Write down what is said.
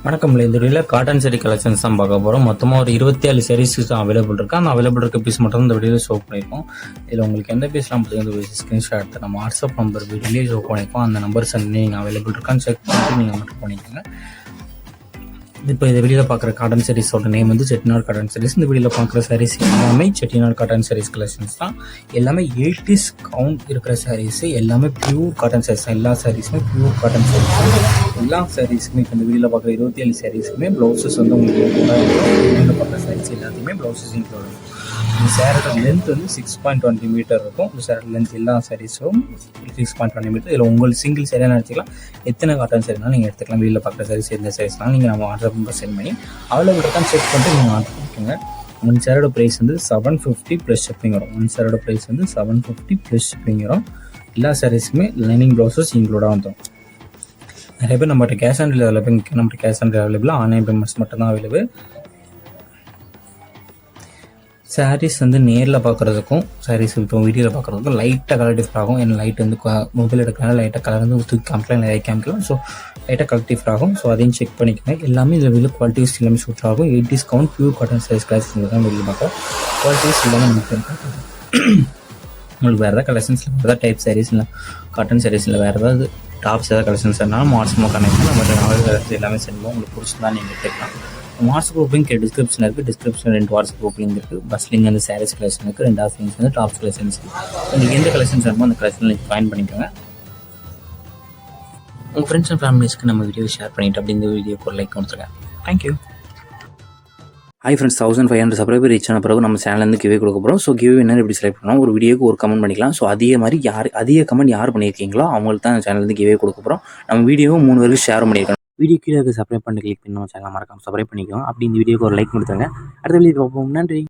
வணக்கம். இந்த வீடியோவில் காட்டன் சாரி கலெக்ஷன்ஸ் தான் பார்க்க போகிறோம். மொத்தமாக ஒரு 27 சாரீஸ் தான் அவைலபிள் இருக்குது. அந்த அவைலபிள் இருக்க பீஸ் மட்டும் இந்த வீடியோவில் ஷோ பண்ணியிருக்கோம். இதில் உங்களுக்கு எந்த பீஸ்லாம் பார்த்தீங்கன்னா ஸ்க்ரீன்ஷாட் எடுத்து நம்ம வாட்ஸ்அப் நம்பர் வீடியோலேயே ஷோ பண்ணியிருக்கோம். அந்த நம்பர் சென்ட் நீங்கள் அவைலபிள் இருக்கான்னு செக் பண்ணிட்டு நீங்கள் மட்டும் பண்ணிக்கோங்க. இப்போ இந்த வீடியோவில் பார்க்குற காட்டன் சாரீஸோட நேம் வந்து செட்டிநாடு காட்டன் சாரீஸ். இந்த வீடியோவில் பார்க்குற சாரீஸ் எல்லாமே செட்டிநாடு காட்டன் சாரீஸ் கலெக்ஷன்ஸ் தான். எல்லாமே 80s கவுண்ட் இருக்கிற சாரீஸ், எல்லாமே பியூர் காட்டன் சாரீஸ் தான். எல்லா சாரீஸுமே பியூர் காட்டன் சாரீஸ் தான். எல்லா சாரீஸுமே இப்போ இந்த வீடியோவில் பார்க்குற 27 சாரீஸுமே ப்ளவுசஸ் வந்து உங்களுக்கு வீடியோவில் பார்க்குற சாரீஸ் எல்லாத்தையுமே ப்ளவுசஸ் இன்க்ளூட். இந்த சேரோட லென்த் வந்து 6.20 மீட்டர் இருக்கும். இந்த சேரோட லென்த் எல்லா சாரீஸும் 6.20 மீட்டர். இதில் உங்களுக்கு சிங்கிள் சேரியாக நினச்சிக்கலாம். எத்தனை காட்டன் சாரினாலும் நீங்கள் எடுத்துக்கலாம். வீட்டில் பார்க்குற சாரீஸ் எந்த சாரீஸ்னாலும் நீங்கள் நம்ம வாட்ஸ்அப் நம்பர் சென்ட் பண்ணி அவைலபிள் இருக்கான்னு செக் பண்ணிட்டு நீங்கள் ஆர்டர் பண்ணிக்கோங்க. ஒன் சேரோட ப்ரைஸ் வந்து 750 ப்ளஸ் ஷிப்பிங் வரும். ஒன் சேரோட ப்ரைஸ் வந்து 750 ப்ளஸ் ஷிப்பிங் வரும். எல்லா சாரீஸுமே லைனிங் ப்ளவுசஸ் இன்க்ளூடாக வந்துடும். நிறைய பேர் நம்மகிட்ட கேஷ் ஆன் டெலிவரி அவைலபிள். நம்மகிட்ட cash on delivery available, online payments மட்டும்தான் அவைலபிள். சாரீஸ் வந்து நேரில் பார்க்குறதுக்கும் சாரீஸ் இப்போ வீடியோவில் பார்க்குறதுக்கும் லைட்டாக கலர் டிஃபர் ஆகும். ஏன்னா லைட் வந்து மொபைல் எடுக்கிறனால லைட்டாக கலர் வந்து தூக்கி காமிக்கலாம், நிறைய காமிக்கலாம். ஸோ லைட்டாக கலர் டிஃபர் ஆகும். ஸோ அதையும் செக் பண்ணிக்கோங்க. எல்லாமே இதில் வெளியில் குவாலிட்டிஸ் எல்லாமே சூட் ஆகும். 80s count pure cotton sarees collection தான் வெளியில் பார்க்குறோம். குவாலிட்டிஸ் எல்லாமே நமக்கு உங்களுக்கு வேறு ஏதாவது கலெக்ஷன்ஸில் வேறு ஏதாவது டைப் சாரீஸ் இல்லை காட்டன் சாரீஸில் வேறு ஏதாவது டாப்ஸ் ஏதாவது கலெக்ஷன்ஸ் இருந்தாலும் வாட்ஸ்அப்பில் கனெக்ட் பண்ணி நம்ம கலெக்ஷன் எல்லாமே செல்வோம். உங்களுக்கு பிடிச்சிருந்தா நீங்கள் எடுத்துக்கலாம். வாட்ஸ்அப் குரூப் லிங்க் டிஸ்கிரிப்ஷன் இருக்குது. டிஸ்கிரிப்ஷன் 2 வாட்ஸ்அப் குரூப் லிங்க் இருக்குது. பஸ் லிங்க் வந்து சாரீஸ் கலெக்ஷன் இருக்குது. 2 லிங்க்ஸ் வந்து டாப்ஸ் கலெக்ஷன்ஸ் இருக்குது. உங்களுக்கு எந்த கலெக்ஷன்ஸ் வேணுமோ அந்த கலெக்ஷன் நீங்கள் ஃபைன் பண்ணிக்கோங்க. உங்கள் ஃப்ரெண்ட்ஸ் அண்ட் ஃபேமிலிஸ்க்கு நம்ம வீடியோ ஷேர் பண்ணிவிட்டு அப்படி இந்த வீடியோக்கு ஒரு லைக் கொடுத்துருங்க. Thank you. Hi friends, 1500 subscriber reach ஆன பிறகு நம்ம சேனல்லேருந்து கிவே கொடுக்க போகிறோம். ஸோ கிவே என்ன எப்படி செலக்ட் பண்ணலாம், ஒரு வீடியோக்கு ஒரு கமெண்ட் பண்ணிக்கலாம். ஸோ அதே மாதிரி அதிக கமெண்ட் யார் பண்ணியிருக்கீங்களோ அவங்களுக்கு தான் சேனல்லேருந்து கிவே கொடுக்க போகிறோம். நம்ம வீடியோவும் 3 பேருக்கு ஷேர் பண்ணியிருக்கோம். வீடியோ கீழே சப்ஸ்கிரைப் பண்ணி கிளிக் பண்ணி நம்ம சேனல் மறக்காம சப்ஸ்கிரைப் பண்ணிக்கோங்க. அப்படி இந்த வீடியோக்கு ஒரு லைக் கொடுத்துருங்க. அடுத்த வீடியோ பார்ப்போம். நன்றி.